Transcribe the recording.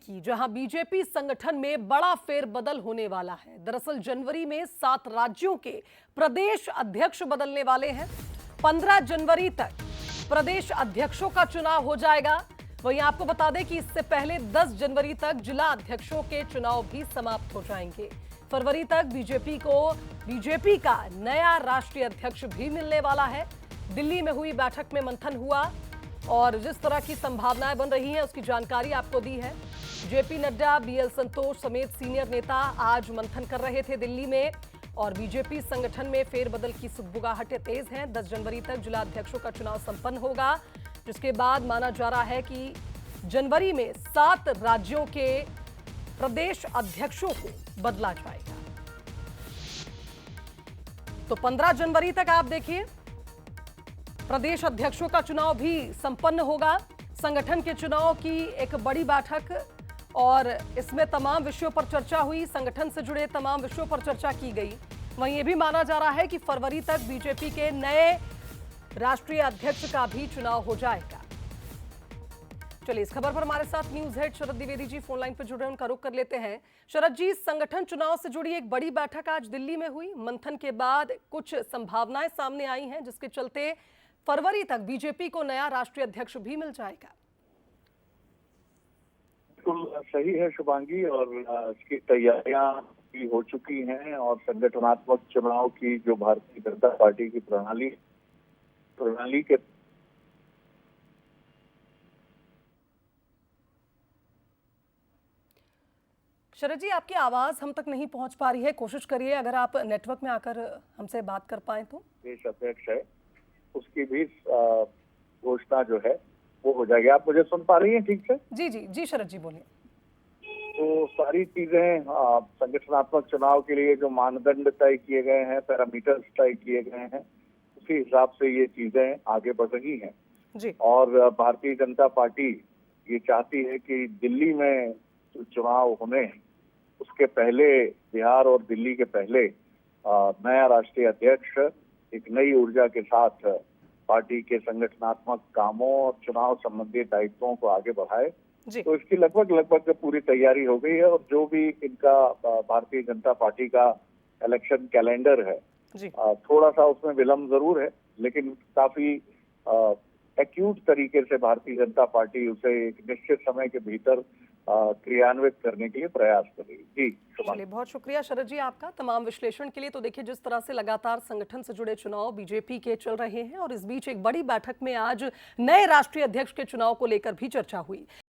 की, जहां बीजेपी संगठन में बड़ा फेरबदल होने वाला है। दरअसल जनवरी में 7 राज्यों के प्रदेश अध्यक्ष बदलने वाले हैं। 15 जनवरी तक प्रदेश अध्यक्षों का चुनाव हो जाएगा। वहीं आपको बता दें कि इससे पहले 10 जनवरी तक जिला अध्यक्षों के चुनाव भी समाप्त हो जाएंगे। फरवरी तक बीजेपी का नया राष्ट्रीय अध्यक्ष भी मिलने वाला है। दिल्ली में हुई बैठक में मंथन हुआ और जिस तरह की संभावनाएं बन रही हैं उसकी जानकारी आपको दी है। जेपी नड्डा, बीएल संतोष समेत सीनियर नेता आज मंथन कर रहे थे दिल्ली में और बीजेपी संगठन में फेरबदल की सुगबुगाहटें तेज हैं। 10 जनवरी तक जिला अध्यक्षों का चुनाव संपन्न होगा, जिसके बाद माना जा रहा है कि जनवरी में 7 राज्यों के प्रदेश अध्यक्षों को बदला जाएगा। तो 15 जनवरी तक आप देखिए प्रदेश अध्यक्षों का चुनाव भी संपन्न होगा। संगठन के चुनाव की एक बड़ी बैठक और इसमें तमाम विषयों पर चर्चा हुई, संगठन से जुड़े तमाम विषयों पर चर्चा की गई। वहीं यह भी माना जा रहा है कि फरवरी तक बीजेपी के नए राष्ट्रीय अध्यक्ष का भी चुनाव हो जाएगा। चलिए इस खबर पर हमारे साथ न्यूज हेड शरद द्विवेदी जी फोन लाइन पर जुड़े, उनका रुख कर लेते हैं। शरद जी, संगठन चुनाव से जुड़ी एक बड़ी बैठक आज दिल्ली में हुई। मंथन के बाद कुछ संभावनाएं सामने आई हैं जिसके चलते फरवरी तक बीजेपी को नया राष्ट्रीय अध्यक्ष भी मिल जाएगा। बिल्कुल सही है शुभांगी, और इसकी तैयारियां भी हो चुकी हैं और संगठनात्मक चुनाव की जो भारतीय जनता पार्टी की प्रणाली के शरद जी, आपकी आवाज हम तक नहीं पहुंच पा रही है, कोशिश करिए अगर आप नेटवर्क में आकर हमसे बात कर पाए तो। देश अध्यक्ष है उसकी भी घोषणा जो है वो हो जाएगी। आप मुझे सुन पा रही हैं ठीक से? जी जी जी शरद जी बोलिए। तो सारी चीजें संगठनात्मक चुनाव के लिए जो मानदंड तय किए गए हैं, पैरामीटर्स तय किए गए हैं, उसी हिसाब से ये चीजें आगे बढ़ रही हैं जी। और भारतीय जनता पार्टी ये चाहती है कि दिल्ली में जो चुनाव होने हैं उसके पहले, बिहार और दिल्ली के पहले नया राष्ट्रीय अध्यक्ष एक नई ऊर्जा के साथ पार्टी के संगठनात्मक कामों और चुनाव संबंधी दायित्वों को आगे बढ़ाए। तो इसकी लगभग पूरी तैयारी हो गई है और जो भी इनका भारतीय जनता पार्टी का इलेक्शन कैलेंडर है, थोड़ा सा उसमें विलम्ब जरूर है, लेकिन काफी एक्यूट तरीके से भारतीय जनता पार्टी उसे एक निश्चित समय के भीतर क्रियान्वित करने के लिए प्रयास करेगी। जी चलिए, बहुत शुक्रिया शरद जी आपका तमाम विश्लेषण के लिए। तो देखिए जिस तरह से लगातार संगठन से जुड़े चुनाव बीजेपी के चल रहे हैं और इस बीच एक बड़ी बैठक में आज नए राष्ट्रीय अध्यक्ष के चुनाव को लेकर भी चर्चा हुई।